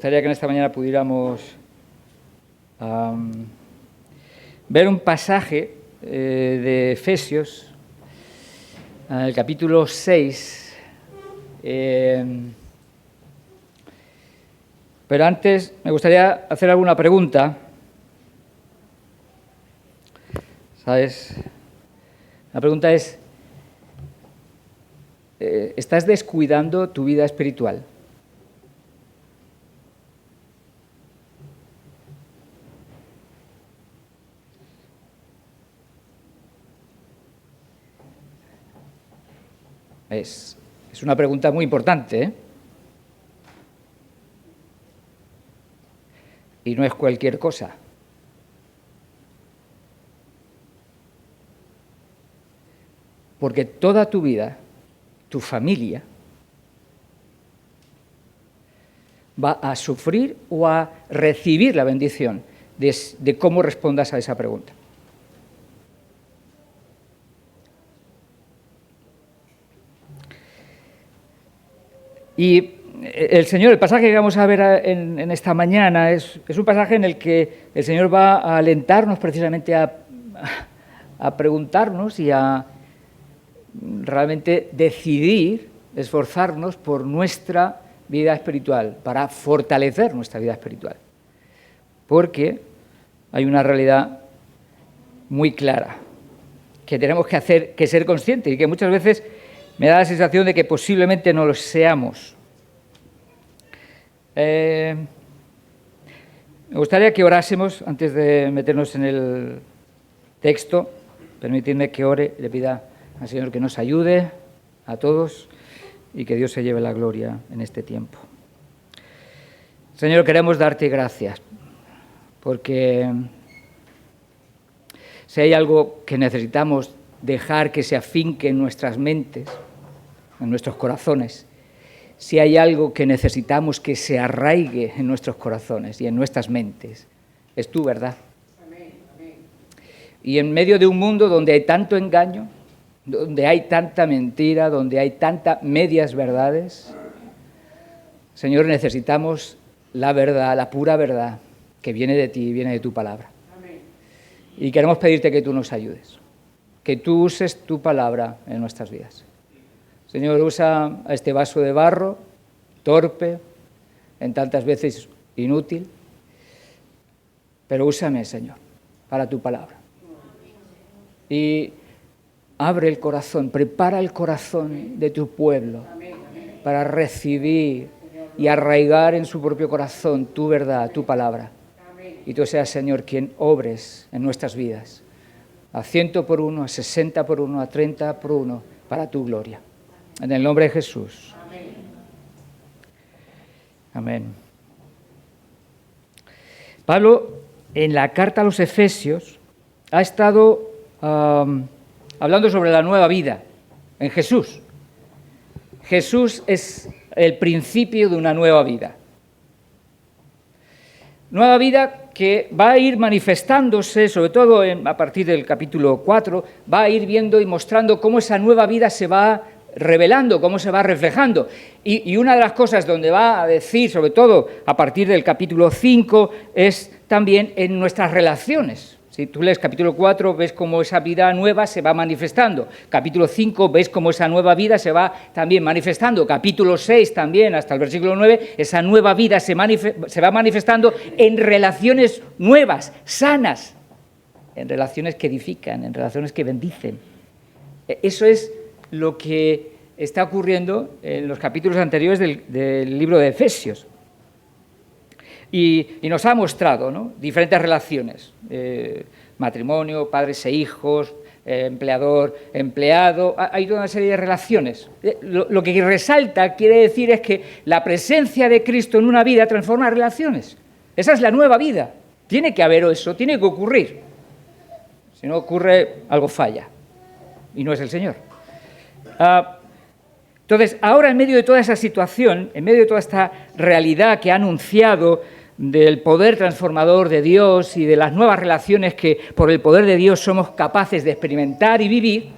gustaría que en esta mañana pudiéramos ver un pasaje de Efesios, el capítulo 6. Pero antes me gustaría hacer alguna pregunta. ¿Sabes? La pregunta es, ¿estás descuidando tu vida espiritual? Es una pregunta muy importante, ¿eh? Y no es cualquier cosa. Porque toda tu vida, tu familia, va a sufrir o a recibir la bendición de cómo respondas a esa pregunta. Y el pasaje que vamos a ver en esta mañana es un pasaje en el que el Señor va a alentarnos precisamente a preguntarnos y a realmente decidir, esforzarnos por nuestra vida espiritual, para fortalecer nuestra vida espiritual. Porque hay una realidad muy clara que tenemos que ser conscientes y que muchas veces me da la sensación de que posiblemente no lo seamos. Me gustaría que orásemos antes de meternos en el texto. Permitidme que ore, le pida al Señor que nos ayude a todos y que Dios se lleve la gloria en este tiempo. Señor, queremos darte gracias porque si hay algo que necesitamos dejar que se afinque en nuestras mentes, en nuestros corazones, si hay algo que necesitamos que se arraigue en nuestros corazones y en nuestras mentes, es tu verdad. Amén, amén. Y en medio de un mundo donde hay tanto engaño, donde hay tanta mentira, donde hay tantas medias verdades, Señor, necesitamos la verdad, la pura verdad que viene de ti, viene de tu palabra. Amén. Y queremos pedirte que tú nos ayudes, que tú uses tu palabra en nuestras vidas. Señor, usa a este vaso de barro, torpe, en tantas veces inútil, pero úsame, Señor, para tu palabra. Y abre el corazón, prepara el corazón de tu pueblo para recibir y arraigar en su propio corazón tu verdad, tu palabra. Y tú seas, Señor, quien obres en nuestras vidas, a 100 por 1, a 60 por 1, a 30 por 1, para tu gloria. En el nombre de Jesús. Amén. Amén. Pablo, en la carta a los Efesios, ha estado hablando sobre la nueva vida en Jesús. Jesús es el principio de una nueva vida. Nueva vida que va a ir manifestándose, sobre todo a partir del capítulo 4, va a ir viendo y mostrando cómo esa nueva vida se va revelando, cómo se va reflejando. Y una de las cosas donde va a decir, sobre todo a partir del capítulo 5, es también en nuestras relaciones. Si tú lees capítulo 4, ves cómo esa vida nueva se va manifestando. Capítulo 5, ves cómo esa nueva vida se va también manifestando. Capítulo 6 también, hasta el versículo 9, esa nueva vida se va manifestando en relaciones nuevas, sanas, en relaciones que edifican, en relaciones que bendicen. Eso es lo que está ocurriendo en los capítulos anteriores del libro de Efesios. Y nos ha mostrado, ¿no?, diferentes relaciones, matrimonio, padres e hijos, empleador, empleado, hay toda una serie de relaciones. Lo que resalta, quiere decir, es que la presencia de Cristo en una vida transforma relaciones. Esa es la nueva vida. Tiene que haber eso, tiene que ocurrir. Si no ocurre, algo falla, y no es el Señor. Entonces, ahora en medio de toda esa situación, en medio de toda esta realidad que ha anunciado del poder transformador de Dios y de las nuevas relaciones que por el poder de Dios somos capaces de experimentar y vivir,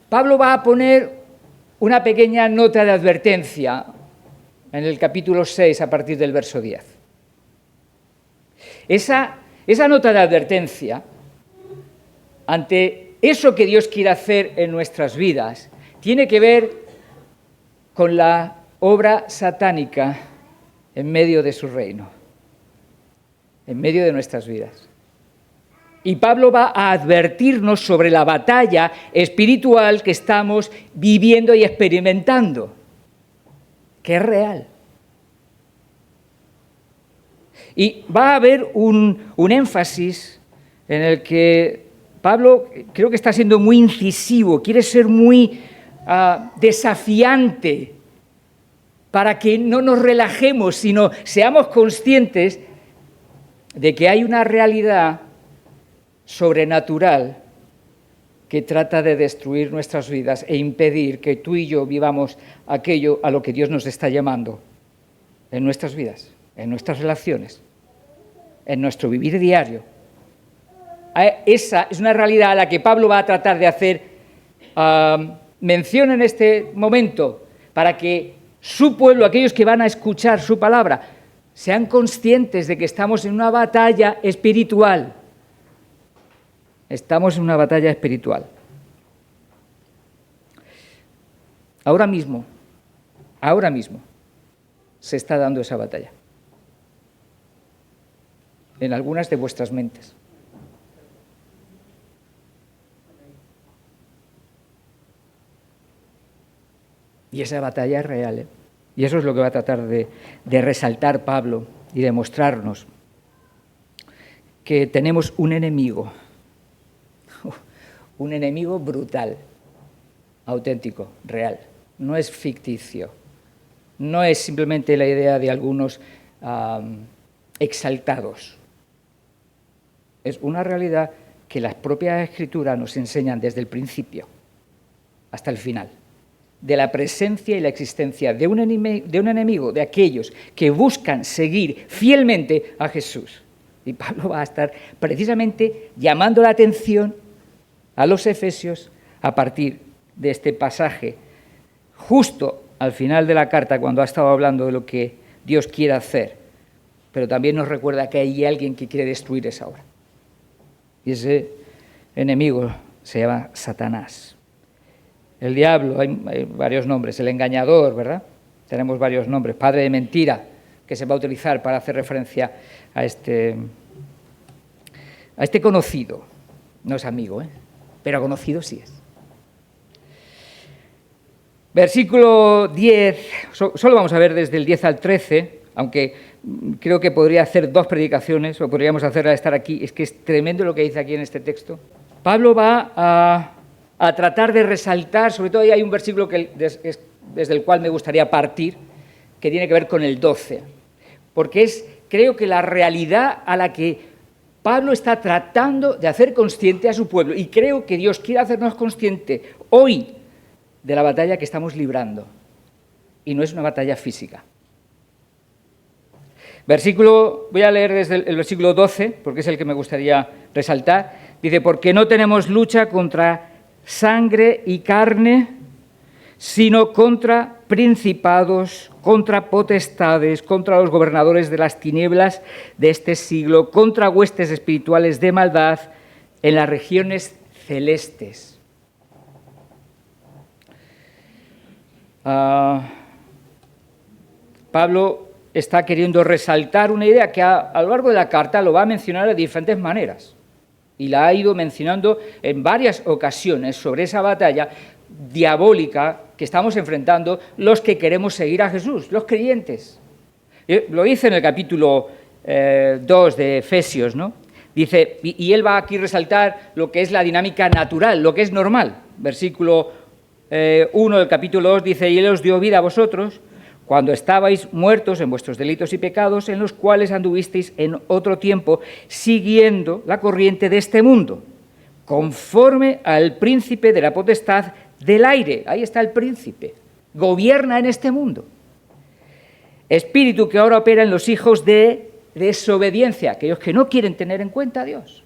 Pablo va a poner una pequeña nota de advertencia en el capítulo 6 a partir del verso 10. Esa nota de advertencia ante eso que Dios quiere hacer en nuestras vidas tiene que ver con la obra satánica en medio de su reino, en medio de nuestras vidas. Y Pablo va a advertirnos sobre la batalla espiritual que estamos viviendo y experimentando, que es real. Y va a haber un énfasis en el que Pablo creo que está siendo muy incisivo, quiere ser muy desafiante para que no nos relajemos, sino seamos conscientes de que hay una realidad sobrenatural que trata de destruir nuestras vidas e impedir que tú y yo vivamos aquello a lo que Dios nos está llamando en nuestras vidas, en nuestras relaciones, en nuestro vivir diario. Esa es una realidad a la que Pablo va a tratar de hacer mención en este momento para que su pueblo, aquellos que van a escuchar su palabra, sean conscientes de que estamos en una batalla espiritual. Estamos en una batalla espiritual. Ahora mismo, se está dando esa batalla. En algunas de vuestras mentes. Y esa batalla es real, ¿eh? Y eso es lo que va a tratar de resaltar Pablo y de mostrarnos que tenemos un enemigo brutal, auténtico, real. No es ficticio, no es simplemente la idea de algunos exaltados. Es una realidad que las propias Escrituras nos enseñan desde el principio hasta el final, de la presencia y la existencia de un enemigo, de aquellos que buscan seguir fielmente a Jesús. Y Pablo va a estar precisamente llamando la atención a los efesios a partir de este pasaje, justo al final de la carta, cuando ha estado hablando de lo que Dios quiere hacer, pero también nos recuerda que hay alguien que quiere destruir esa obra. Y ese enemigo se llama Satanás. El diablo, hay varios nombres, el engañador, ¿verdad? Tenemos varios nombres, padre de mentira, que se va a utilizar para hacer referencia a este conocido. No es amigo, pero conocido sí es. Versículo 10, solo vamos a ver desde el 10 al 13, aunque creo que podría hacer 2 predicaciones, o podríamos hacerla de estar aquí, es que es tremendo lo que dice aquí en este texto. Pablo va a tratar de resaltar, sobre todo hay un versículo desde el cual me gustaría partir, que tiene que ver con el 12, porque es, creo que la realidad a la que Pablo está tratando de hacer consciente a su pueblo, y creo que Dios quiere hacernos consciente hoy de la batalla que estamos librando, y no es una batalla física. Voy a leer desde el versículo 12, porque es el que me gustaría resaltar. Dice, porque no tenemos lucha contra sangre y carne, sino contra principados, contra potestades, contra los gobernadores de las tinieblas de este siglo, contra huestes espirituales de maldad en las regiones celestes. Pablo está queriendo resaltar una idea que a lo largo de la carta lo va a mencionar de diferentes maneras. Y la ha ido mencionando en varias ocasiones sobre esa batalla diabólica que estamos enfrentando los que queremos seguir a Jesús, los creyentes. Lo dice en el capítulo 2 de Efesios, ¿no? Dice, y él va aquí a resaltar lo que es la dinámica natural, lo que es normal. Versículo 1 del capítulo 2 dice, y él os dio vida a vosotros cuando estabais muertos en vuestros delitos y pecados, en los cuales anduvisteis en otro tiempo, siguiendo la corriente de este mundo, conforme al príncipe de la potestad del aire. Ahí está el príncipe. Gobierna en este mundo. Espíritu que ahora opera en los hijos de desobediencia, aquellos que no quieren tener en cuenta a Dios.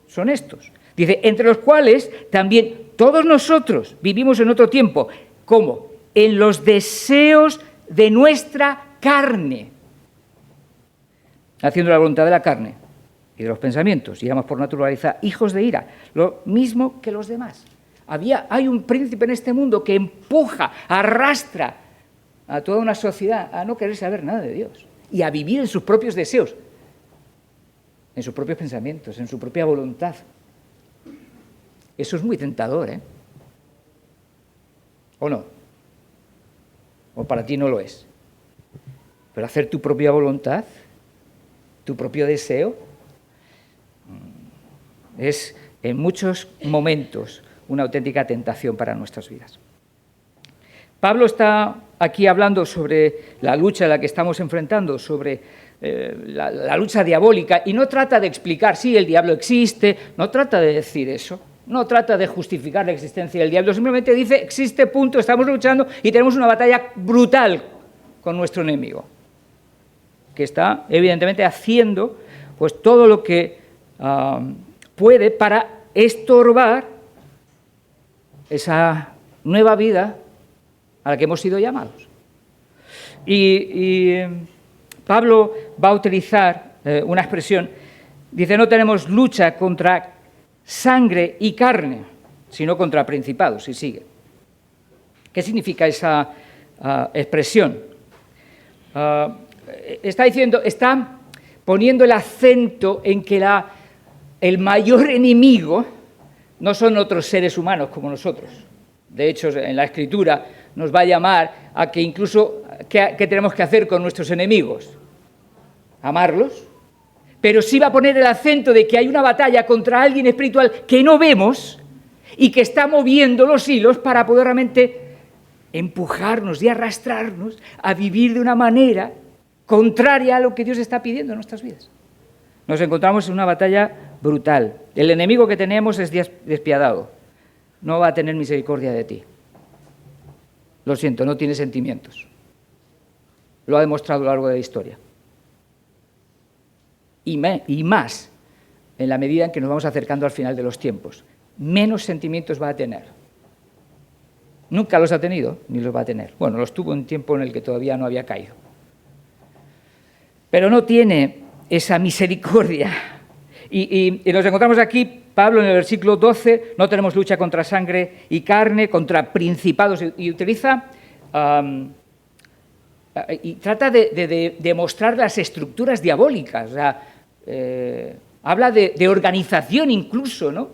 Son estos. Dice, entre los cuales también todos nosotros vivimos en otro tiempo. ¿Cómo? En los deseos de nuestra carne, haciendo la voluntad de la carne y de los pensamientos, y éramos por naturaleza hijos de ira, lo mismo que los demás. Hay un príncipe en este mundo que empuja, arrastra a toda una sociedad a no querer saber nada de Dios y a vivir en sus propios deseos, en sus propios pensamientos, en su propia voluntad. Eso es muy tentador, ¿eh? ¿O no? O para ti no lo es. Pero hacer tu propia voluntad, tu propio deseo, es en muchos momentos una auténtica tentación para nuestras vidas. Pablo está aquí hablando sobre la lucha a la que estamos enfrentando, sobre la lucha diabólica, y no trata de explicar, sí, el diablo existe, no trata de decir eso, no trata de justificar la existencia del diablo, simplemente dice, existe, punto, estamos luchando y tenemos una batalla brutal con nuestro enemigo, que está evidentemente haciendo pues todo lo que puede para estorbar esa nueva vida a la que hemos sido llamados. Y Pablo va a utilizar una expresión, dice, no tenemos lucha contra sangre y carne, sino contra principados, y sigue. ¿Qué significa esa expresión? Está poniendo el acento en que el mayor enemigo no son otros seres humanos como nosotros. De hecho, en la Escritura nos va a llamar a que incluso, ¿qué tenemos que hacer con nuestros enemigos? Amarlos. Pero sí va a poner el acento de que hay una batalla contra alguien espiritual que no vemos y que está moviendo los hilos para poder realmente empujarnos y arrastrarnos a vivir de una manera contraria a lo que Dios está pidiendo en nuestras vidas. Nos encontramos en una batalla brutal. El enemigo que tenemos es despiadado. No va a tener misericordia de ti. Lo siento, no tiene sentimientos. Lo ha demostrado a lo largo de la historia. Y más en la medida en que nos vamos acercando al final de los tiempos. Menos sentimientos va a tener. Nunca los ha tenido, ni los va a tener. Bueno, los tuvo en un tiempo en el que todavía no había caído. Pero no tiene esa misericordia. Y nos encontramos aquí, Pablo en el versículo 12, no tenemos lucha contra sangre y carne, contra principados, y utiliza, y trata de demostrar las estructuras diabólicas, o sea, habla de organización incluso, ¿no?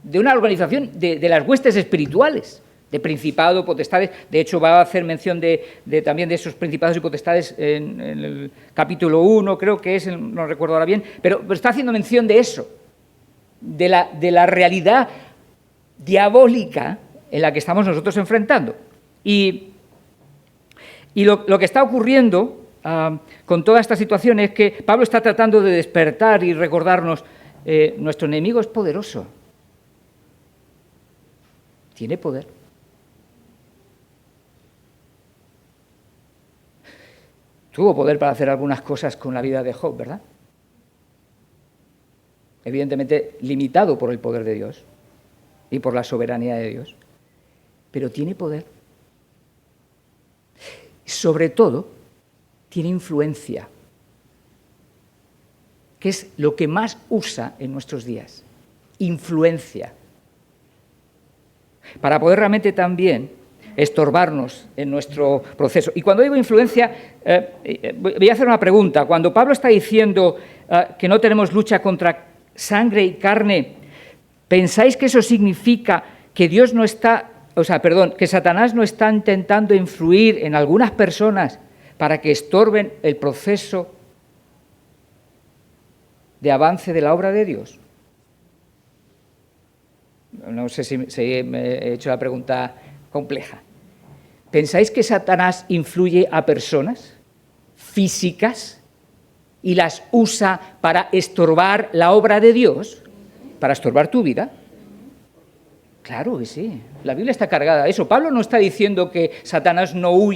De una organización de las huestes espirituales, de principado, potestades. De hecho, va a hacer mención también de esos principados y potestades en el capítulo 1, creo que es, no recuerdo ahora bien, pero está haciendo mención de eso, de la realidad diabólica en la que estamos nosotros enfrentando. Y lo que está ocurriendo con toda esta situación es que Pablo está tratando de despertar y recordarnos, nuestro enemigo es poderoso, tiene poder. Tuvo poder para hacer algunas cosas con la vida de Job, ¿verdad? Evidentemente limitado por el poder de Dios y por la soberanía de Dios, pero tiene poder. Sobre todo, tiene influencia, que es lo que más usa en nuestros días. Influencia. Para poder realmente también estorbarnos en nuestro proceso. Y cuando digo influencia, voy a hacer una pregunta. Cuando Pablo está diciendo que no tenemos lucha contra sangre y carne, ¿pensáis que eso significa que que Satanás no está intentando influir en algunas personas para que estorben el proceso de avance de la obra de Dios? No sé si me he hecho la pregunta compleja. ¿Pensáis que Satanás influye a personas físicas y las usa para estorbar la obra de Dios? ¿Para estorbar tu vida? Claro que sí. La Biblia está cargada de eso. Pablo no está diciendo que Satanás no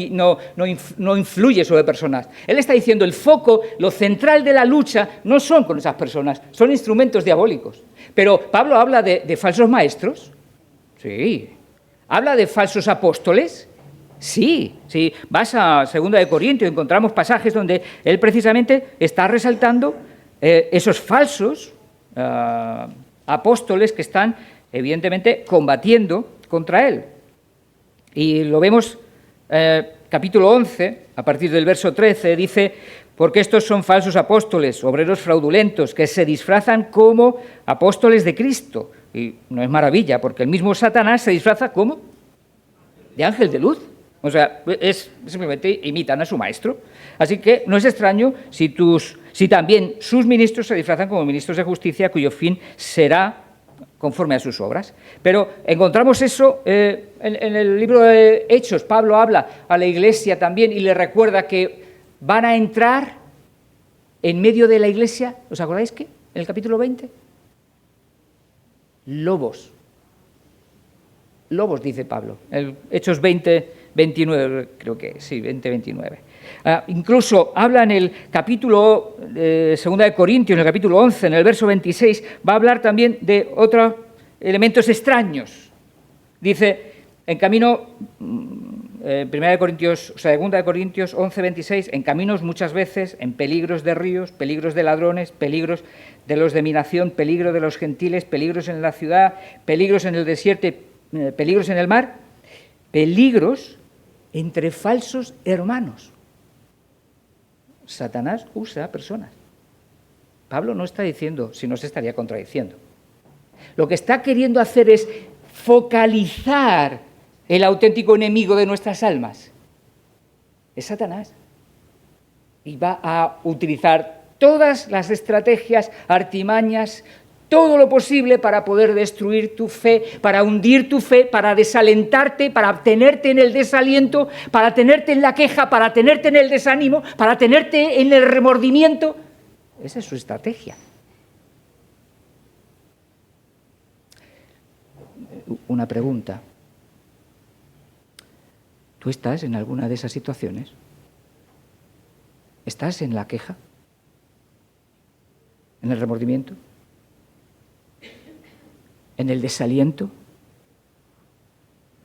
influye sobre personas. Él está diciendo el foco, lo central de la lucha no son con esas personas, son instrumentos diabólicos. Pero Pablo habla de falsos maestros. Sí. Habla de falsos apóstoles. Sí, sí. Vas a 2 Corintios, encontramos pasajes donde él precisamente está resaltando esos falsos apóstoles que están, evidentemente, combatiendo contra él. Y lo vemos, capítulo 11, a partir del verso 13, dice: porque estos son falsos apóstoles, obreros fraudulentos, que se disfrazan como apóstoles de Cristo. Y no es maravilla, porque el mismo Satanás se disfraza como de ángel de luz. O sea, simplemente imitan a su maestro. Así que no es extraño si también sus ministros se disfrazan como ministros de justicia, cuyo fin será conforme a sus obras. Pero encontramos eso en el libro de Hechos. Pablo habla a la iglesia también y le recuerda que van a entrar en medio de la iglesia, ¿os acordáis qué? En el capítulo 20. Lobos. Lobos, dice Pablo. Hechos 20, 29, creo que sí, 20, 29. Incluso habla en el capítulo 2 de Corintios, en el capítulo 11, en el verso 26, va a hablar también de otros elementos extraños. Dice, en camino, 2 de Corintios 11, 26, en caminos muchas veces, en peligros de ríos, peligros de ladrones, peligros de los de mi nación, peligro de los gentiles, peligros en la ciudad, peligros en el desierto, peligros en el mar, peligros entre falsos hermanos. Satanás usa personas. Pablo no está diciendo, si no se estaría contradiciendo. Lo que está queriendo hacer es focalizar el auténtico enemigo de nuestras almas. Es Satanás. Y va a utilizar todas las estrategias, artimañas, todo lo posible para poder destruir tu fe, para hundir tu fe, para desalentarte, para tenerte en el desaliento, para tenerte en la queja, para tenerte en el desánimo, para tenerte en el remordimiento. Esa es su estrategia. Una pregunta. ¿Tú estás en alguna de esas situaciones? ¿Estás en la queja? ¿En el remordimiento? ¿En el desaliento?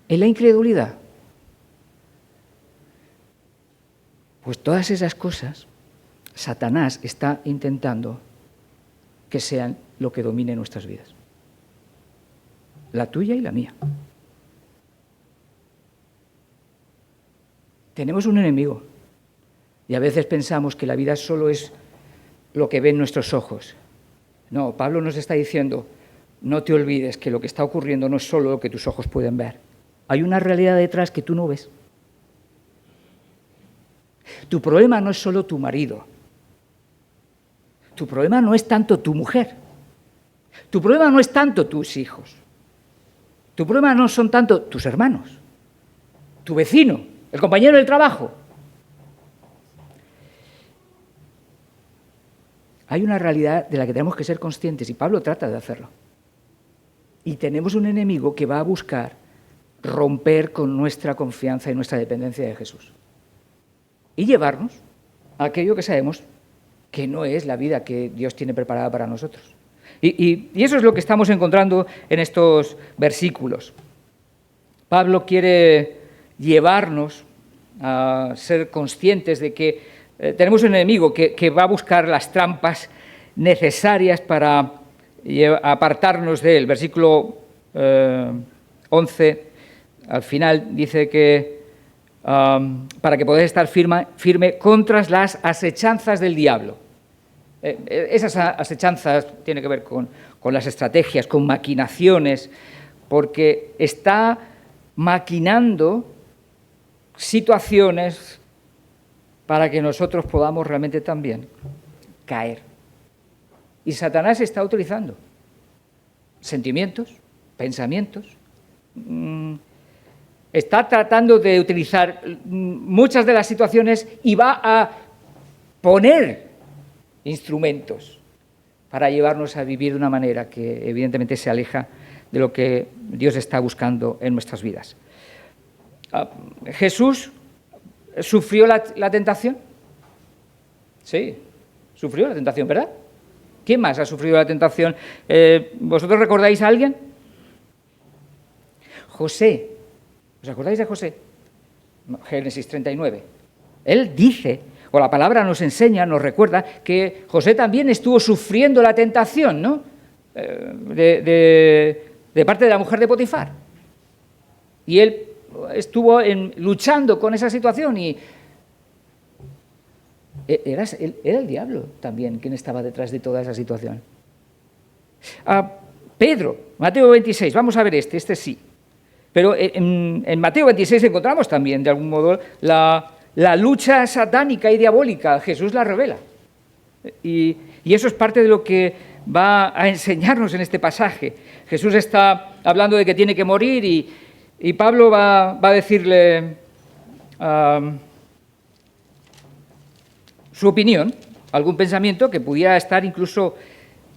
¿En la incredulidad? Pues todas esas cosas, Satanás está intentando que sean lo que domine nuestras vidas. La tuya y la mía. Tenemos un enemigo y a veces pensamos que la vida solo es lo que ven nuestros ojos. No, Pablo nos está diciendo: no te olvides que lo que está ocurriendo no es solo lo que tus ojos pueden ver. Hay una realidad detrás que tú no ves. Tu problema no es solo tu marido. Tu problema no es tanto tu mujer. Tu problema no es tanto tus hijos. Tu problema no son tanto tus hermanos, tu vecino, el compañero del trabajo. Hay una realidad de la que tenemos que ser conscientes y Pablo trata de hacerlo. Y tenemos un enemigo que va a buscar romper con nuestra confianza y nuestra dependencia de Jesús. Y llevarnos a aquello que sabemos que no es la vida que Dios tiene preparada para nosotros. Y eso es lo que estamos encontrando en estos versículos. Pablo quiere llevarnos a ser conscientes de que tenemos un enemigo que va a buscar las trampas necesarias para apartarnos de él. Versículo 11, al final dice que para que podáis estar firme contra las asechanzas del diablo. Esas asechanzas tienen que ver con las estrategias, con maquinaciones, porque está maquinando situaciones para que nosotros podamos realmente también caer. Y Satanás está utilizando sentimientos, pensamientos, está tratando de utilizar muchas de las situaciones y va a poner instrumentos para llevarnos a vivir de una manera que evidentemente se aleja de lo que Dios está buscando en nuestras vidas. ¿Jesús sufrió la tentación? Sí, sufrió la tentación, ¿verdad? ¿Quién más ha sufrido la tentación? ¿Vosotros recordáis a alguien? José. ¿Os acordáis de José? Génesis 39. Él dice, o la palabra nos enseña, nos recuerda, que José también estuvo sufriendo la tentación, ¿no? De parte de la mujer de Potifar. Y él estuvo luchando con esa situación y era el diablo también quien estaba detrás de toda esa situación. Pedro, Mateo 26, vamos a ver este sí. Pero en Mateo 26 encontramos también, de algún modo, la lucha satánica y diabólica. Jesús la revela. Y eso es parte de lo que va a enseñarnos en este pasaje. Jesús está hablando de que tiene que morir y Pablo va a decirle su opinión, algún pensamiento que pudiera estar incluso,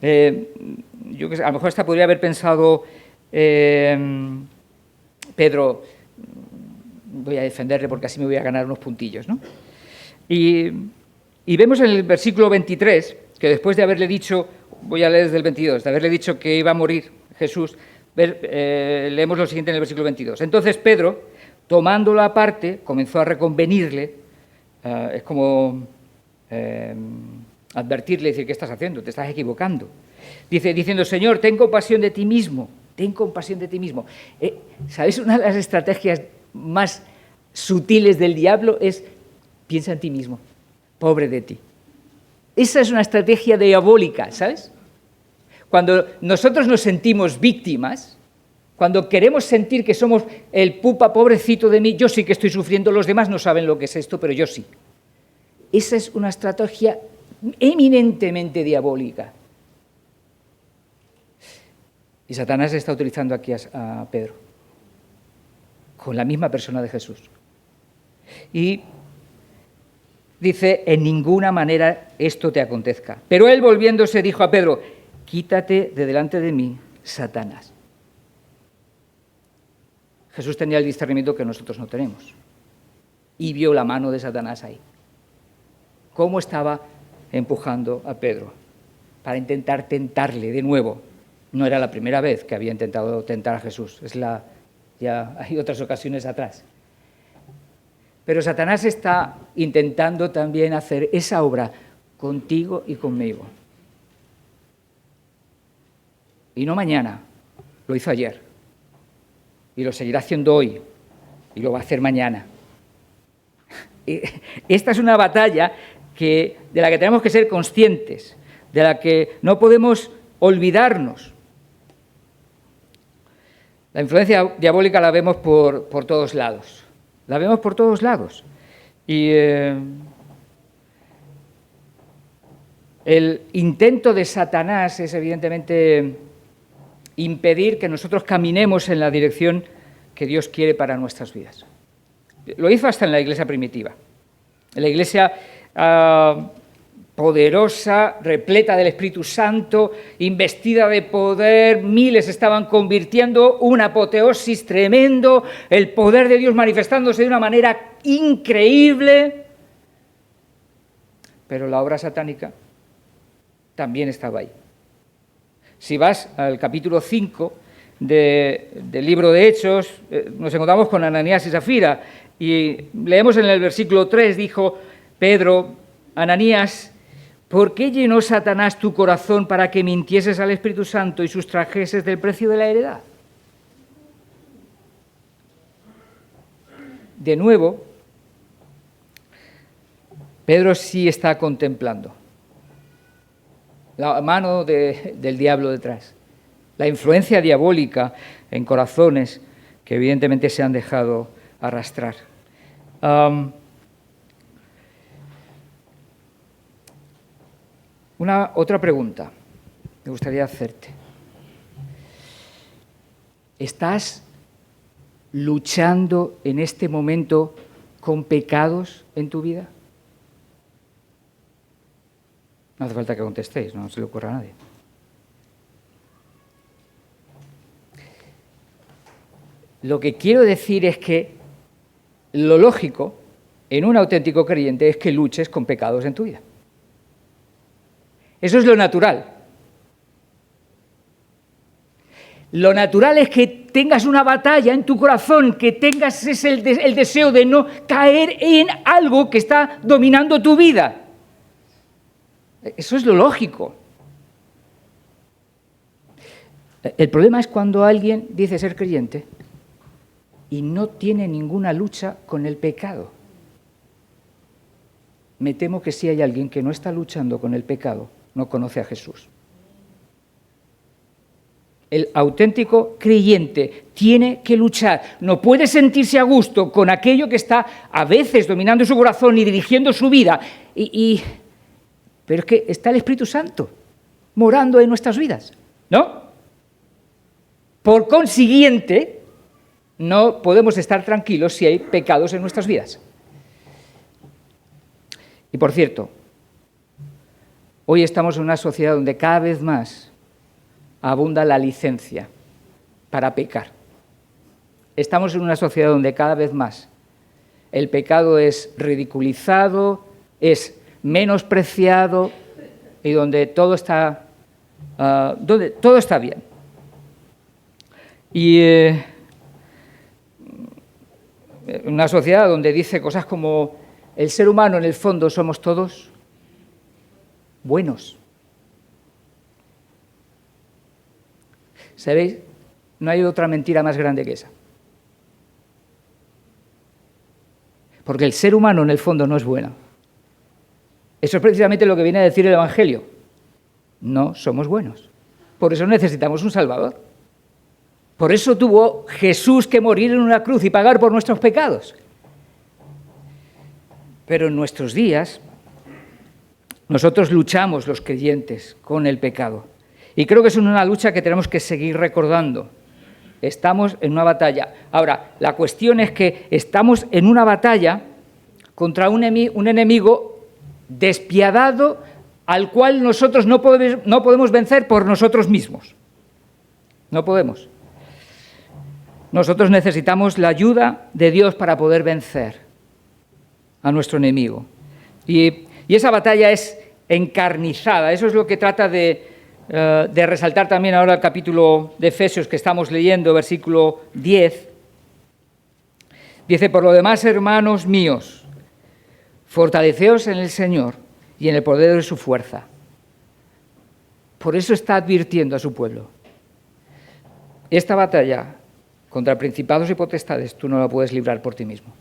yo que sé, a lo mejor hasta podría haber pensado Pedro, voy a defenderle porque así me voy a ganar unos puntillos, ¿no? Y vemos en el versículo 23 que después de haberle dicho, voy a leer desde el 22, de haberle dicho que iba a morir Jesús, leemos lo siguiente en el versículo 22. Entonces Pedro, tomándolo aparte, comenzó a reconvenirle, es como advertirle, decir, ¿qué estás haciendo? Te estás equivocando. Diciendo, Señor, ten compasión de ti mismo, ten compasión de ti mismo. ¿Sabéis? Una de las estrategias más sutiles del diablo es, piensa en ti mismo, pobre de ti. Esa es una estrategia diabólica, ¿sabes? Cuando nosotros nos sentimos víctimas, cuando queremos sentir que somos el pupa, pobrecito de mí, yo sí que estoy sufriendo, los demás no saben lo que es esto, pero yo sí. Esa es una estrategia eminentemente diabólica. Y Satanás está utilizando aquí a Pedro, con la misma persona de Jesús. Y dice, en ninguna manera esto te acontezca. Pero él, volviéndose, dijo a Pedro, quítate de delante de mí, Satanás. Jesús tenía el discernimiento que nosotros no tenemos. Y vio la mano de Satanás ahí. Cómo estaba empujando a Pedro para intentar tentarle de nuevo. No era la primera vez que había intentado tentar a Jesús. Ya hay otras ocasiones atrás. Pero Satanás está intentando también hacer esa obra contigo y conmigo. Y no mañana, lo hizo ayer. Y lo seguirá haciendo hoy. Y lo va a hacer mañana. Esta es una batalla de la que tenemos que ser conscientes, de la que no podemos olvidarnos. La influencia diabólica la vemos por todos lados. La vemos por todos lados. Y el intento de Satanás es evidentemente impedir que nosotros caminemos en la dirección que Dios quiere para nuestras vidas. Lo hizo hasta en la iglesia primitiva. En la iglesia poderosa, repleta del Espíritu Santo, investida de poder, miles estaban convirtiendo, una apoteosis tremendo, el poder de Dios manifestándose de una manera increíble. Pero la obra satánica también estaba ahí. Si vas al capítulo 5 del libro de Hechos, nos encontramos con Ananías y Zafira, y leemos en el versículo 3, dijo Pedro, Ananías, ¿por qué llenó Satanás tu corazón para que mintieses al Espíritu Santo y sustrajeses del precio de la heredad? De nuevo, Pedro sí está contemplando la mano del diablo detrás, la influencia diabólica en corazones que evidentemente se han dejado arrastrar. Otra pregunta me gustaría hacerte. ¿Estás luchando en este momento con pecados en tu vida? No hace falta que contestéis, no se le ocurra a nadie. Lo que quiero decir es que lo lógico en un auténtico creyente es que luches con pecados en tu vida. Eso es lo natural. Lo natural es que tengas una batalla en tu corazón, que tengas el deseo de no caer en algo que está dominando tu vida. Eso es lo lógico. El problema es cuando alguien dice ser creyente y no tiene ninguna lucha con el pecado. Me temo que si hay alguien que no está luchando con el pecado, no conoce a Jesús. El auténtico creyente tiene que luchar. No puede sentirse a gusto con aquello que está a veces dominando su corazón y dirigiendo su vida. Pero es que está el Espíritu Santo morando en nuestras vidas, ¿no? Por consiguiente, no podemos estar tranquilos si hay pecados en nuestras vidas. Y por cierto, hoy estamos en una sociedad donde cada vez más abunda la licencia para pecar. Estamos en una sociedad donde cada vez más el pecado es ridiculizado, es menospreciado y donde todo está bien. Y una sociedad donde dice cosas como el ser humano en el fondo somos todos buenos. ¿Sabéis? No hay otra mentira más grande que esa. Porque el ser humano en el fondo no es bueno. Eso es precisamente lo que viene a decir el Evangelio. No somos buenos. Por eso necesitamos un Salvador. Por eso tuvo Jesús que morir en una cruz y pagar por nuestros pecados. Pero en nuestros días, nosotros luchamos los creyentes con el pecado. Y creo que es una lucha que tenemos que seguir recordando. Estamos en una batalla. Ahora, la cuestión es que estamos en una batalla contra un enemigo despiadado al cual nosotros no podemos vencer por nosotros mismos. No podemos. Nosotros necesitamos la ayuda de Dios para poder vencer a nuestro enemigo. Y esa batalla es encarnizada. Eso es lo que trata de resaltar también ahora el capítulo de Efesios que estamos leyendo, versículo 10. Dice, por lo demás, hermanos míos, fortaleceos en el Señor y en el poder de su fuerza. Por eso está advirtiendo a su pueblo. Esta batalla contra principados y potestades tú no la puedes librar por ti mismo.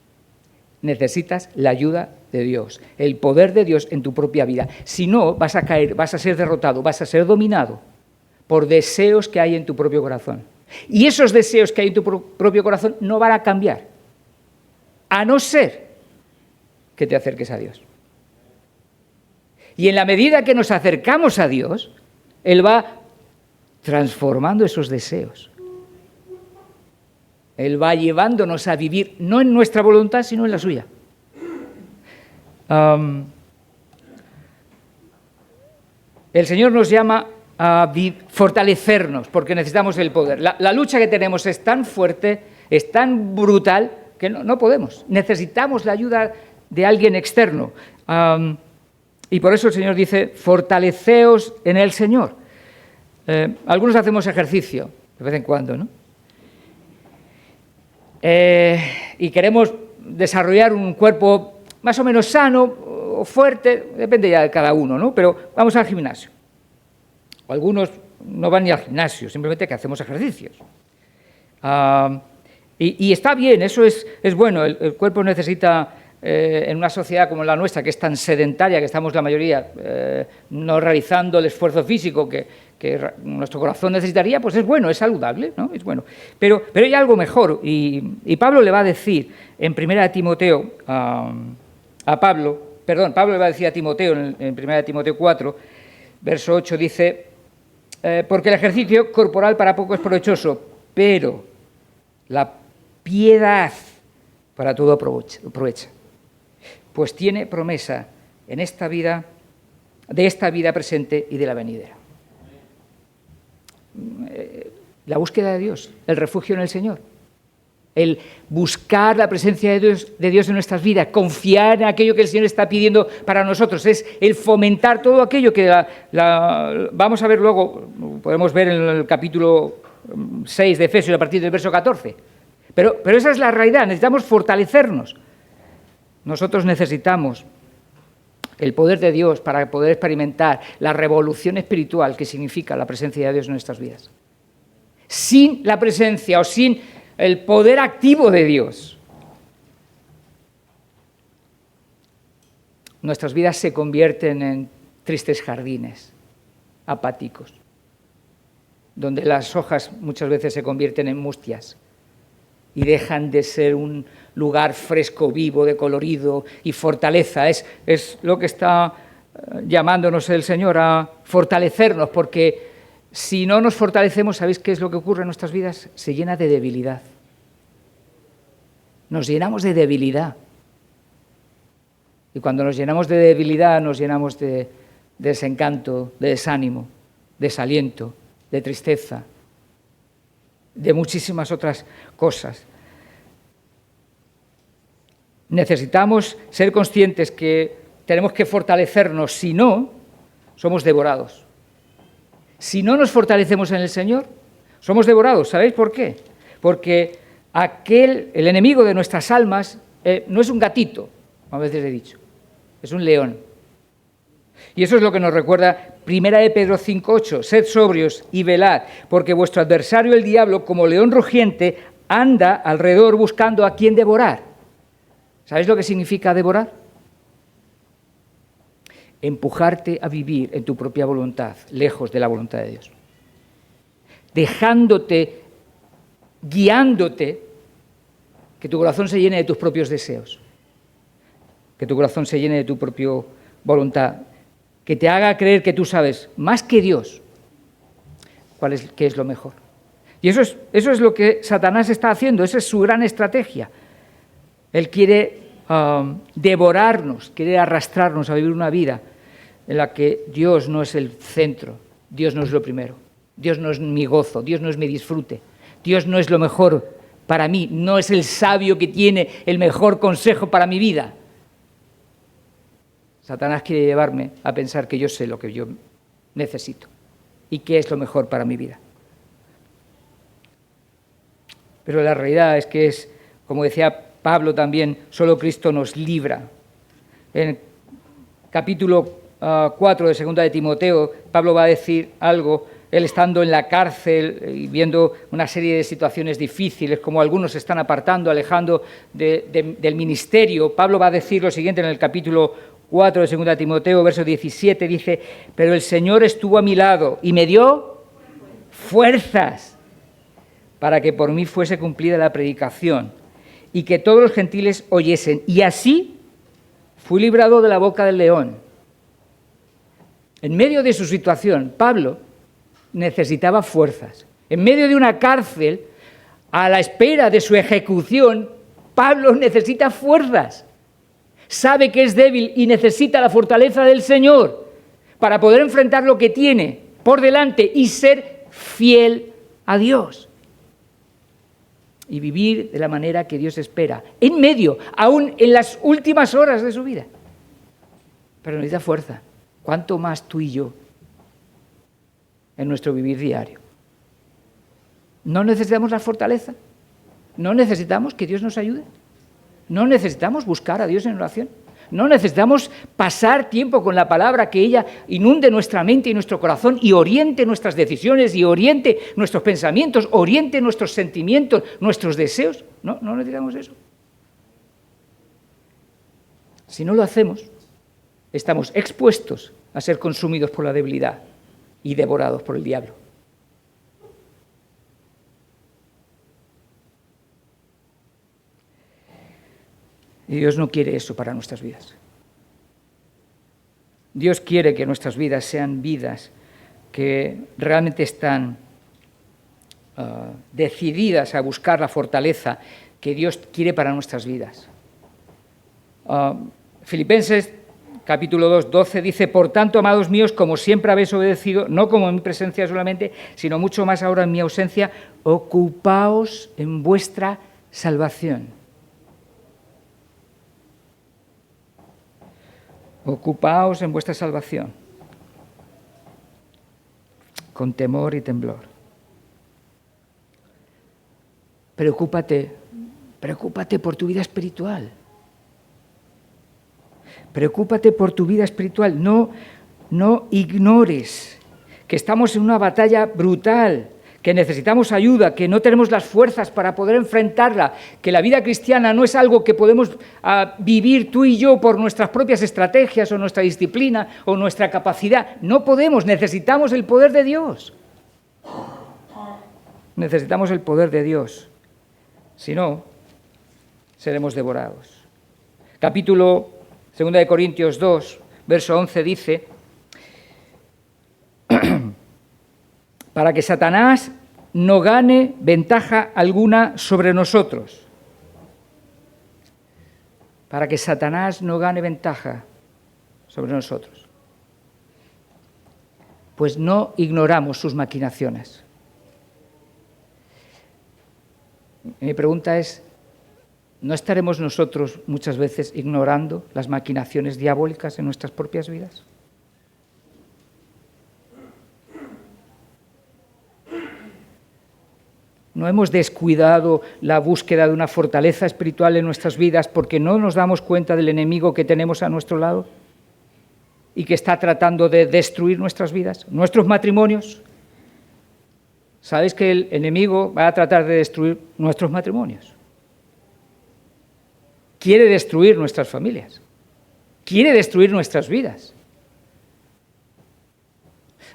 Necesitas la ayuda de Dios, el poder de Dios en tu propia vida. Si no, vas a caer, vas a ser derrotado, vas a ser dominado por deseos que hay en tu propio corazón. Y esos deseos que hay en tu propio corazón no van a cambiar, a no ser que te acerques a Dios. Y en la medida que nos acercamos a Dios, Él va transformando esos deseos. Él va llevándonos a vivir no en nuestra voluntad, sino en la suya. El Señor nos llama a fortalecernos porque necesitamos el poder. La lucha que tenemos es tan fuerte, es tan brutal, que no podemos. Necesitamos la ayuda de alguien externo. Y por eso el Señor dice, fortaleceos en el Señor. Algunos hacemos ejercicio, de vez en cuando, ¿no? Y queremos desarrollar un cuerpo más o menos sano o fuerte, depende ya de cada uno, ¿no? Pero vamos al gimnasio. O algunos no van ni al gimnasio, simplemente que hacemos ejercicios. Y está bien, eso es bueno. El cuerpo necesita, en una sociedad como la nuestra, que es tan sedentaria, que estamos la mayoría no realizando el esfuerzo físico que nuestro corazón necesitaría, pues es bueno, es saludable, ¿no? Es bueno. Pero hay algo mejor, y Pablo le va a decir en 1 Timoteo Pablo le va a decir a Timoteo en 1 Timoteo 4, verso 8, dice, porque el ejercicio corporal para poco es provechoso, pero la piedad para todo aprovecha, pues tiene promesa en esta vida, de esta vida presente y de la venidera. La búsqueda de Dios, el refugio en el Señor, el buscar la presencia de Dios en nuestras vidas, confiar en aquello que el Señor está pidiendo para nosotros, es el fomentar todo aquello que vamos a ver luego, podemos ver en el capítulo 6 de Efesios a partir del verso 14. Pero esa es la realidad, necesitamos fortalecernos. Nosotros necesitamos el poder de Dios para poder experimentar la revolución espiritual que significa la presencia de Dios en nuestras vidas. Sin la presencia o sin el poder activo de Dios, nuestras vidas se convierten en tristes jardines, apáticos, donde las hojas muchas veces se convierten en mustias y dejan de ser un lugar fresco, vivo, de colorido y fortaleza. Es lo que está llamándonos el Señor a fortalecernos, porque si no nos fortalecemos, ¿sabéis qué es lo que ocurre en nuestras vidas? Se llena de debilidad. Nos llenamos de debilidad. Y cuando nos llenamos de debilidad, nos llenamos de desencanto, de desánimo, de desaliento, de tristeza, de muchísimas otras cosas. Necesitamos ser conscientes que tenemos que fortalecernos, si no, somos devorados. Si no nos fortalecemos en el Señor, somos devorados. ¿Sabéis por qué? Porque el enemigo de nuestras almas no es un gatito, a veces he dicho, es un león. Y eso es lo que nos recuerda 1 de Pedro 5:8, sed sobrios y velad, porque vuestro adversario el diablo, como león rugiente, anda alrededor buscando a quien devorar. ¿Sabéis lo que significa devorar? Empujarte a vivir en tu propia voluntad, lejos de la voluntad de Dios. Dejándote, guiándote, que tu corazón se llene de tus propios deseos, que tu corazón se llene de tu propia voluntad, que te haga creer que tú sabes más que Dios qué es lo mejor. Y eso es lo que Satanás está haciendo, esa es su gran estrategia. Él quiere devorarnos, quiere arrastrarnos a vivir una vida en la que Dios no es el centro, Dios no es lo primero, Dios no es mi gozo, Dios no es mi disfrute, Dios no es lo mejor para mí, no es el sabio que tiene el mejor consejo para mi vida. Satanás quiere llevarme a pensar que yo sé lo que yo necesito y qué es lo mejor para mi vida. Pero la realidad es que es, como decía Pablo también, solo Cristo nos libra. En capítulo 4 de 2 de Timoteo, Pablo va a decir algo, él estando en la cárcel y viendo una serie de situaciones difíciles, como algunos se están apartando, alejando del ministerio. Pablo va a decir lo siguiente en el capítulo 4 de 2 de Timoteo, verso 17, dice, pero el Señor estuvo a mi lado y me dio fuerzas para que por mí fuese cumplida la predicación y que todos los gentiles oyesen. Y así fui librado de la boca del león. En medio de su situación, Pablo necesitaba fuerzas. En medio de una cárcel, a la espera de su ejecución, Pablo necesita fuerzas. Sabe que es débil y necesita la fortaleza del Señor para poder enfrentar lo que tiene por delante y ser fiel a Dios. Y vivir de la manera que Dios espera, en medio, aún en las últimas horas de su vida. Pero necesita fuerza. ¿Cuánto más tú y yo en nuestro vivir diario? ¿No necesitamos la fortaleza? ¿No necesitamos que Dios nos ayude? ¿No necesitamos buscar a Dios en oración? ¿No necesitamos pasar tiempo con la palabra, que ella inunde nuestra mente y nuestro corazón y oriente nuestras decisiones y oriente nuestros pensamientos, oriente nuestros sentimientos, nuestros deseos? ¿No necesitamos eso? Si no lo hacemos, estamos expuestos a ser consumidos por la debilidad y devorados por el diablo. Y Dios no quiere eso para nuestras vidas. Dios quiere que nuestras vidas sean vidas que realmente están decididas a buscar la fortaleza que Dios quiere para nuestras vidas. Filipenses capítulo 2, 12 dice, por tanto, amados míos, como siempre habéis obedecido, no como en mi presencia solamente, sino mucho más ahora en mi ausencia, ocupaos en vuestra salvación. Ocupaos en vuestra salvación, con temor y temblor. preocúpate por tu vida espiritual. Preocúpate por tu vida espiritual. No ignores que estamos en una batalla brutal, que necesitamos ayuda, que no tenemos las fuerzas para poder enfrentarla, que la vida cristiana no es algo que podemos vivir tú y yo por nuestras propias estrategias o nuestra disciplina o nuestra capacidad. No podemos, necesitamos el poder de Dios. Necesitamos el poder de Dios. Si no, seremos devorados. Capítulo 2 de Corintios 2, verso 11 dice: para que Satanás no gane ventaja alguna sobre nosotros. Para que Satanás no gane ventaja sobre nosotros. Pues no ignoramos sus maquinaciones. Mi pregunta es, ¿no estaremos nosotros muchas veces ignorando las maquinaciones diabólicas en nuestras propias vidas? ¿No hemos descuidado la búsqueda de una fortaleza espiritual en nuestras vidas porque no nos damos cuenta del enemigo que tenemos a nuestro lado y que está tratando de destruir nuestras vidas, nuestros matrimonios? ¿Sabéis que el enemigo va a tratar de destruir nuestros matrimonios? Quiere destruir nuestras familias, quiere destruir nuestras vidas.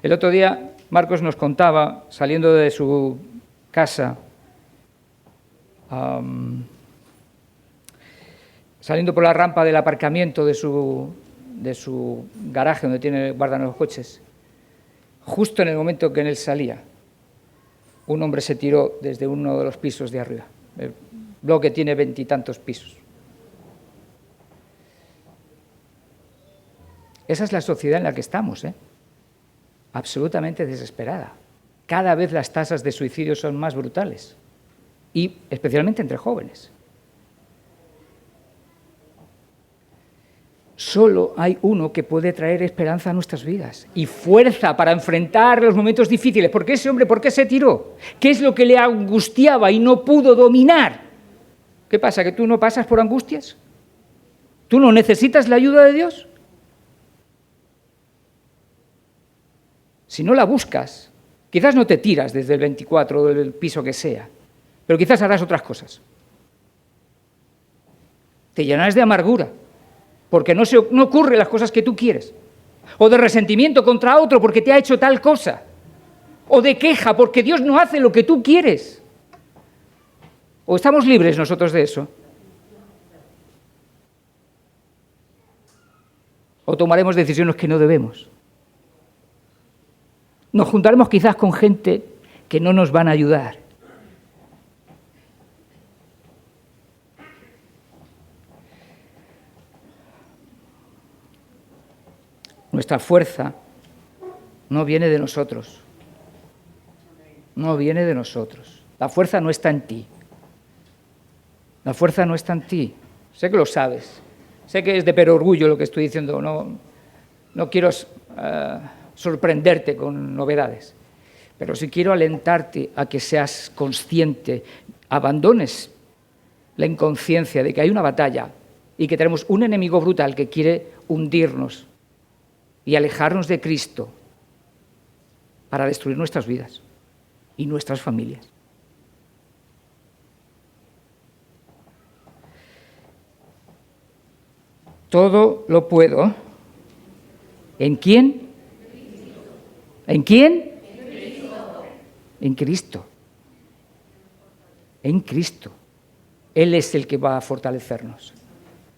El otro día Marcos nos contaba, saliendo de su casa, saliendo por la rampa del aparcamiento de su garaje donde guardan los coches, justo en el momento que en él salía, un hombre se tiró desde uno de los pisos de arriba. El bloque tiene 20 y tantos pisos. Esa es la sociedad en la que estamos, absolutamente desesperada. Cada vez las tasas de suicidio son más brutales, y especialmente entre jóvenes. Solo hay uno que puede traer esperanza a nuestras vidas y fuerza para enfrentar los momentos difíciles. ¿Por qué ese hombre, por qué se tiró? ¿Qué es lo que le angustiaba y no pudo dominar? ¿Qué pasa, que tú no pasas por angustias? ¿Tú no necesitas la ayuda de Dios? Si no la buscas, quizás no te tiras desde el 24 o del piso que sea, pero quizás harás otras cosas. Te llenarás de amargura, porque no ocurren las cosas que tú quieres, o de resentimiento contra otro porque te ha hecho tal cosa, o de queja porque Dios no hace lo que tú quieres. ¿O estamos libres nosotros de eso? ¿O tomaremos decisiones que no debemos? Nos juntaremos quizás con gente que no nos van a ayudar. Nuestra fuerza no viene de nosotros. No viene de nosotros. La fuerza no está en ti. La fuerza no está en ti. Sé que lo sabes. Sé que es de perorgullo lo que estoy diciendo. No quiero sorprenderte con novedades. Pero sí quiero alentarte a que seas consciente, abandones la inconsciencia de que hay una batalla y que tenemos un enemigo brutal que quiere hundirnos y alejarnos de Cristo para destruir nuestras vidas y nuestras familias. Todo lo puedo. ¿En quién? ¿En quién? En Cristo. En Cristo. Él es el que va a fortalecernos.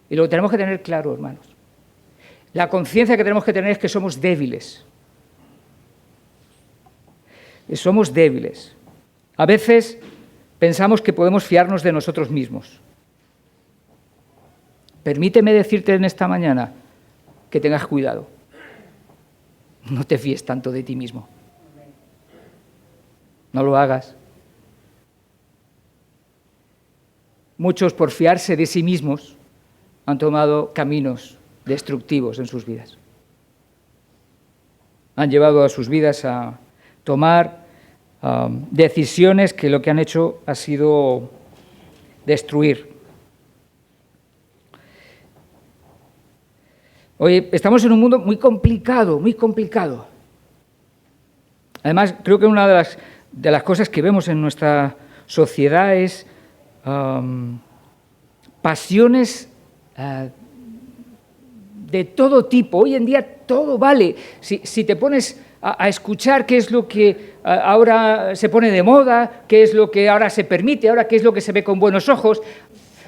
Y lo que tenemos que tener claro, hermanos, la conciencia que tenemos que tener es que somos débiles. Somos débiles. A veces pensamos que podemos fiarnos de nosotros mismos. Permíteme decirte en esta mañana que tengas cuidado. No te fíes tanto de ti mismo. No lo hagas. Muchos, por fiarse de sí mismos, han tomado caminos destructivos en sus vidas. Han llevado a sus vidas a tomar decisiones que lo que han hecho ha sido destruir. Hoy estamos en un mundo muy complicado, muy complicado. Además, creo que una de las cosas que vemos en nuestra sociedad es pasiones de todo tipo. Hoy en día todo vale. Si te pones a escuchar qué es lo que ahora se pone de moda, qué es lo que ahora se permite, ahora qué es lo que se ve con buenos ojos.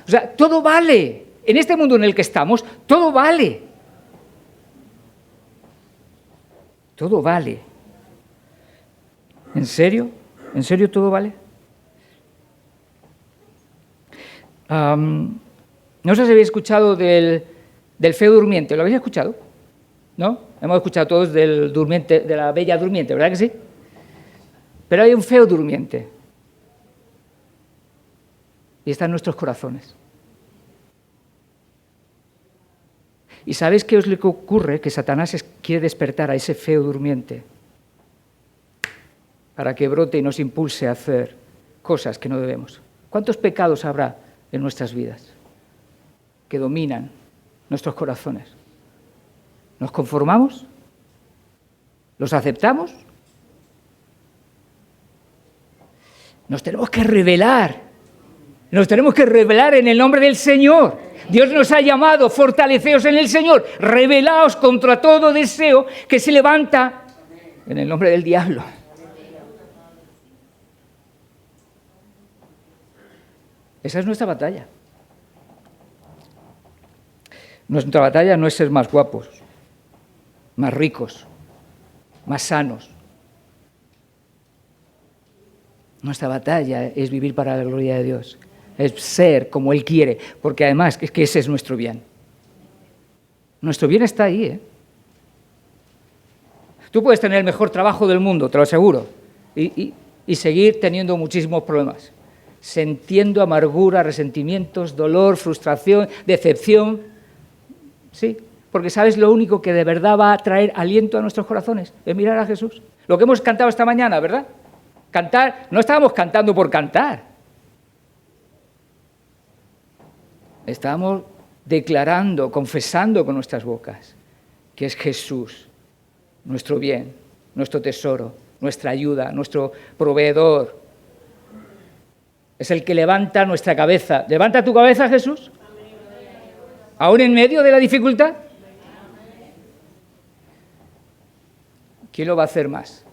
O sea, todo vale. En este mundo en el que estamos, todo vale. Todo vale. ¿En serio? ¿En serio todo vale? No sé si habéis escuchado del feo durmiente. ¿Lo habéis escuchado? ¿No? Hemos escuchado todos del durmiente, de la bella durmiente, ¿verdad que sí? Pero hay un feo durmiente. Y está en nuestros corazones. ¿Y sabéis qué es lo que ocurre? Que Satanás quiere despertar a ese feo durmiente para que brote y nos impulse a hacer cosas que no debemos. ¿Cuántos pecados habrá en nuestras vidas que dominan nuestros corazones? ¿Nos conformamos? ¿Los aceptamos? Nos tenemos que rebelar. Nos tenemos que rebelar en el nombre del Señor. Dios nos ha llamado, fortaleceos en el Señor, rebelaos contra todo deseo que se levanta en el nombre del diablo. Esa es nuestra batalla. Nuestra batalla no es ser más guapos, más ricos, más sanos. Nuestra batalla es vivir para la gloria de Dios. Es ser como Él quiere, porque además es que ese es nuestro bien. Nuestro bien está ahí, ¿eh? Tú puedes tener el mejor trabajo del mundo, te lo aseguro, y seguir teniendo muchísimos problemas, sintiendo amargura, resentimientos, dolor, frustración, decepción. Sí, porque ¿sabes lo único que de verdad va a traer aliento a nuestros corazones? Es mirar a Jesús. Lo que hemos cantado esta mañana, ¿verdad? Cantar, no estábamos cantando por cantar. Estábamos declarando, confesando con nuestras bocas que es Jesús, nuestro bien, nuestro tesoro, nuestra ayuda, nuestro proveedor. Es el que levanta nuestra cabeza. ¿Levanta tu cabeza, Jesús? ¿Aún en medio de la dificultad? ¿Quién lo va a hacer más?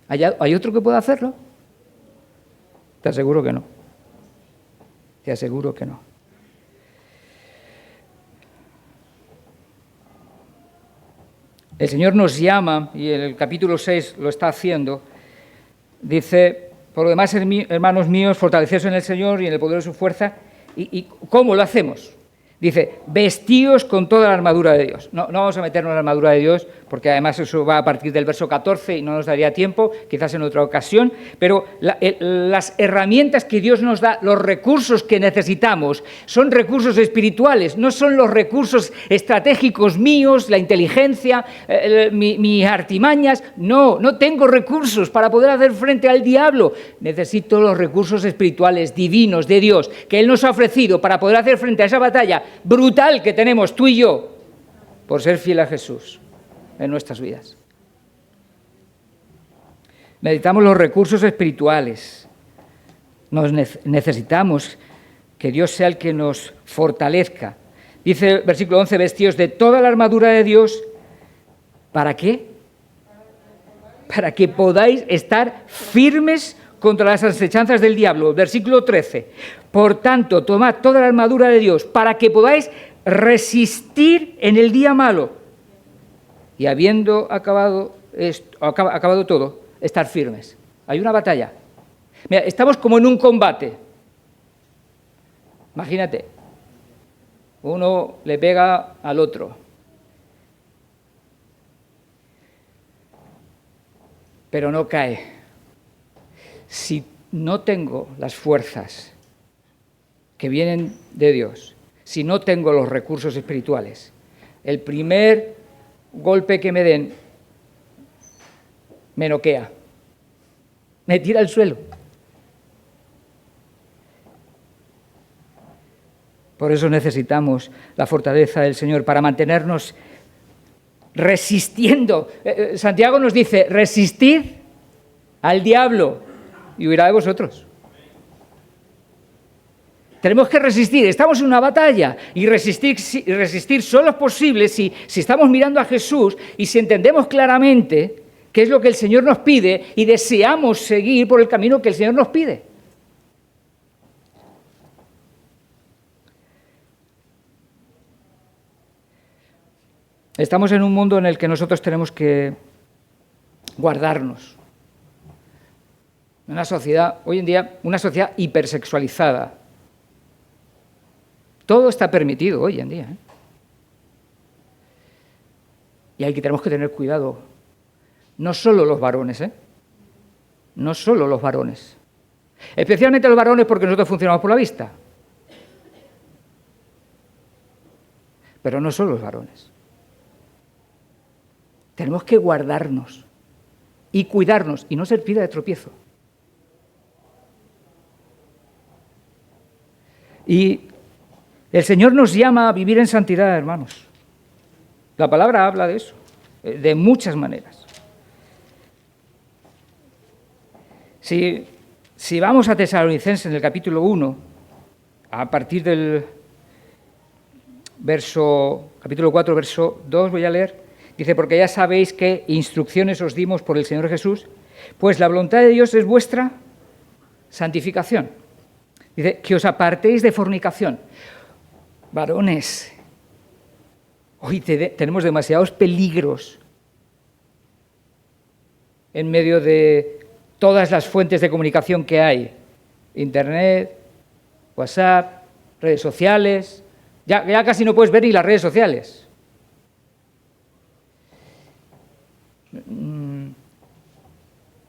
¿Hay otro que pueda hacerlo? Te aseguro que no. Te aseguro que no. El Señor nos llama, y en el capítulo 6 lo está haciendo, dice, por lo demás, hermanos míos, fortaleceos en el Señor y en el poder de su fuerza. ¿Y cómo lo hacemos? Dice, vestíos con toda la armadura de Dios. No vamos a meternos en la armadura de Dios, porque además eso va a partir del verso 14 y no nos daría tiempo, quizás en otra ocasión, pero las herramientas que Dios nos da, los recursos que necesitamos, son recursos espirituales, no son los recursos estratégicos míos, la inteligencia, mis artimañas. No tengo recursos para poder hacer frente al diablo. Necesito los recursos espirituales, divinos, de Dios, que Él nos ha ofrecido para poder hacer frente a esa batalla brutal que tenemos tú y yo por ser fiel a Jesús en nuestras vidas. Necesitamos los recursos espirituales. Necesitamos que Dios sea el que nos fortalezca. Dice el versículo 11, vestíos de toda la armadura de Dios. ¿Para qué? Para que podáis estar firmes contra las asechanzas del diablo. Versículo 13. Por tanto, tomad toda la armadura de Dios para que podáis resistir en el día malo. Y habiendo acabado todo, estar firmes. Hay una batalla. Mira, estamos como en un combate. Imagínate, uno le pega al otro. Pero no cae. Si no tengo las fuerzas que vienen de Dios, si no tengo los recursos espirituales, el primer golpe que me den me noquea, me tira al suelo. Por eso necesitamos la fortaleza del Señor para mantenernos resistiendo. Santiago nos dice, resistid al diablo y huirá de vosotros. Tenemos que resistir, estamos en una batalla y resistir solo es posible si estamos mirando a Jesús y si entendemos claramente qué es lo que el Señor nos pide y deseamos seguir por el camino que el Señor nos pide. Estamos en un mundo en el que nosotros tenemos que guardarnos. Una sociedad, hoy en día, una sociedad hipersexualizada. Todo está permitido hoy en día, ¿eh? Y ahí que tenemos que tener cuidado. No solo los varones, ¿eh? No solo los varones. Especialmente los varones porque nosotros funcionamos por la vista. Pero no solo los varones. Tenemos que guardarnos y cuidarnos y no ser piedra de tropiezo. Y el Señor nos llama a vivir en santidad, hermanos. La palabra habla de eso, de muchas maneras. Si vamos a Tesalonicenses en el capítulo 1, a partir del capítulo 4, verso 2, voy a leer, dice, porque ya sabéis qué instrucciones os dimos por el Señor Jesús, pues la voluntad de Dios es vuestra santificación. Dice, que os apartéis de fornicación. Varones, hoy tenemos demasiados peligros en medio de todas las fuentes de comunicación que hay. Internet, WhatsApp, redes sociales. Ya casi no puedes ver ni las redes sociales.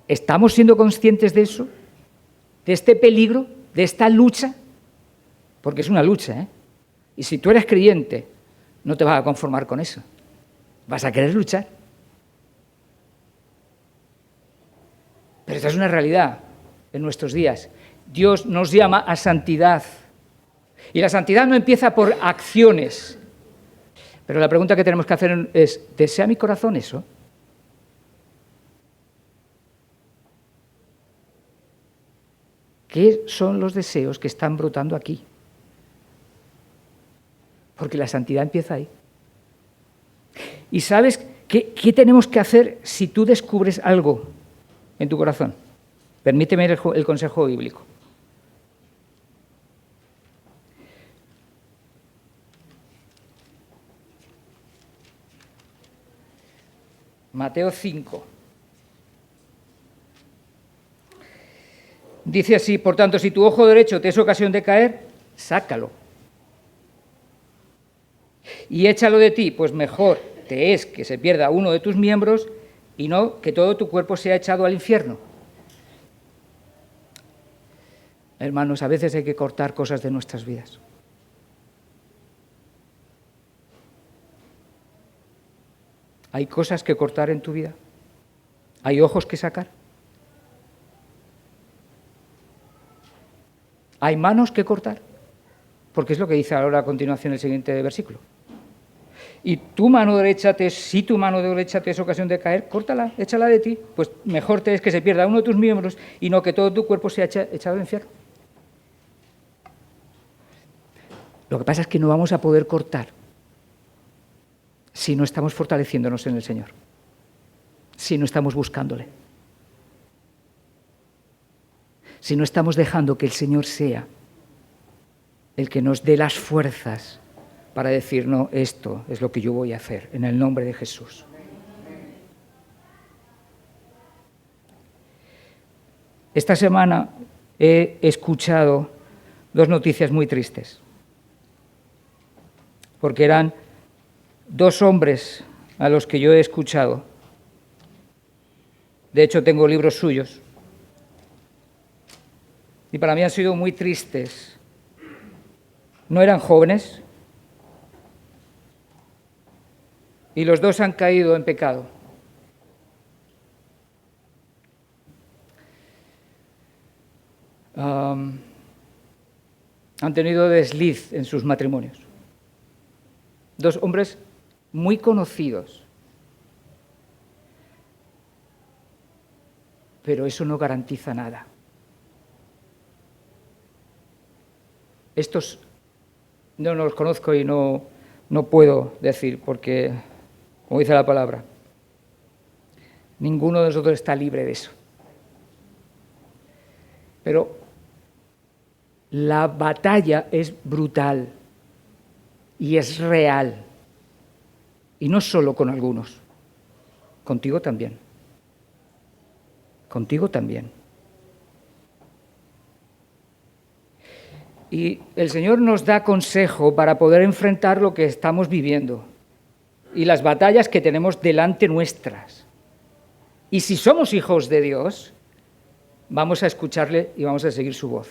¿Estamos siendo conscientes de eso? ¿De este peligro? ¿De esta lucha? Porque es una lucha, ¿eh? Y si tú eres creyente, no te vas a conformar con eso. Vas a querer luchar. Pero esta es una realidad en nuestros días. Dios nos llama a santidad. Y la santidad no empieza por acciones. Pero la pregunta que tenemos que hacer es, ¿desea mi corazón eso? ¿Qué son los deseos que están brotando aquí? Porque la santidad empieza ahí. ¿Y sabes qué tenemos que hacer si tú descubres algo en tu corazón? Permíteme el consejo bíblico. Mateo 5. Dice así, por tanto, si tu ojo derecho te es ocasión de caer, sácalo. Y échalo de ti, pues mejor te es que se pierda uno de tus miembros y no que todo tu cuerpo sea echado al infierno. Hermanos, a veces hay que cortar cosas de nuestras vidas. ¿Hay cosas que cortar en tu vida? ¿Hay ojos que sacar? ¿Hay manos que cortar? Porque es lo que dice ahora a continuación el siguiente versículo. Y si tu mano derecha te es ocasión de caer, córtala, échala de ti. Pues mejor te es que se pierda uno de tus miembros y no que todo tu cuerpo sea echado al infierno. Lo que pasa es que no vamos a poder cortar si no estamos fortaleciéndonos en el Señor, si no estamos buscándole, si no estamos dejando que el Señor sea el que nos dé las fuerzas para decir, no, esto es lo que yo voy a hacer, en el nombre de Jesús. Esta semana he escuchado dos noticias muy tristes, porque eran dos hombres a los que yo he escuchado. De hecho, tengo libros suyos. Y para mí han sido muy tristes. No eran jóvenes. Y los dos han caído en pecado. han tenido desliz en sus matrimonios. Dos hombres muy conocidos. Pero eso no garantiza nada. Estos no los conozco y no puedo decir, porque, como dice la palabra, ninguno de nosotros está libre de eso. Pero la batalla es brutal y es real. Y no solo con algunos, contigo también. Contigo también. Y el Señor nos da consejo para poder enfrentar lo que estamos viviendo y las batallas que tenemos delante nuestras. Y si somos hijos de Dios, vamos a escucharle y vamos a seguir su voz.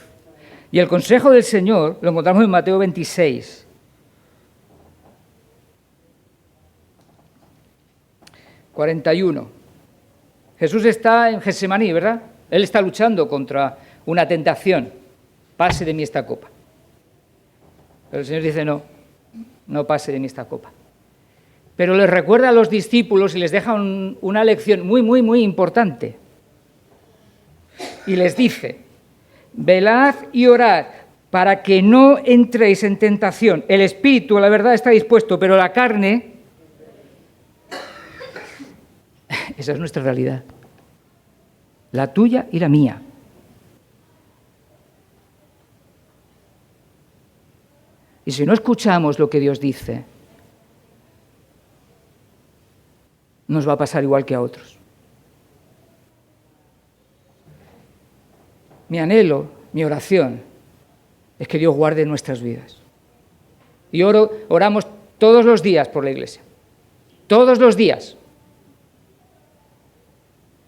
Y el consejo del Señor lo encontramos en Mateo 26. ...41... Jesús está en Getsemaní, ¿verdad? Él está luchando contra una tentación. Pase de mí esta copa. Pero el Señor dice, no pase de mí esta copa. Pero les recuerda a los discípulos y les deja una lección muy, muy, muy importante. Y les dice, velad y orad para que no entréis en tentación. El espíritu, la verdad, está dispuesto, pero la carne... Esa es nuestra realidad. La tuya y la mía. Y si no escuchamos lo que Dios dice, nos va a pasar igual que a otros. Mi anhelo, mi oración, es que Dios guarde nuestras vidas. Y oramos todos los días por la Iglesia. Todos los días.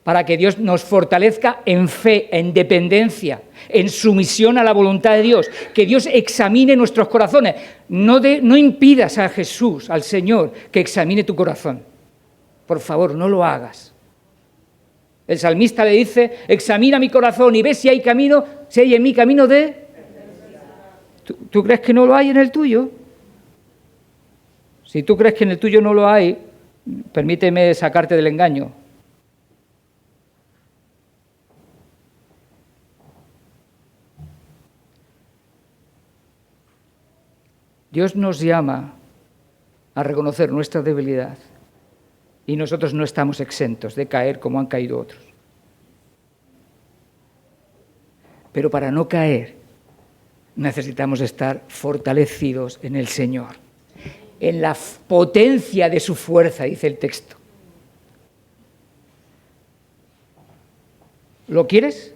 Para que Dios nos fortalezca en fe, en dependencia, en sumisión a la voluntad de Dios. Que Dios examine nuestros corazones. No impidas a Jesús, al Señor, que examine tu corazón. Por favor, no lo hagas. El salmista le dice, examina mi corazón y ve si hay en mí camino de... ¿Tú crees que no lo hay en el tuyo? Si tú crees que en el tuyo no lo hay, permíteme sacarte del engaño. Dios nos llama a reconocer nuestra debilidad y nosotros no estamos exentos de caer como han caído otros. Pero para no caer necesitamos estar fortalecidos en el Señor, en la potencia de su fuerza, dice el texto. ¿Lo quieres?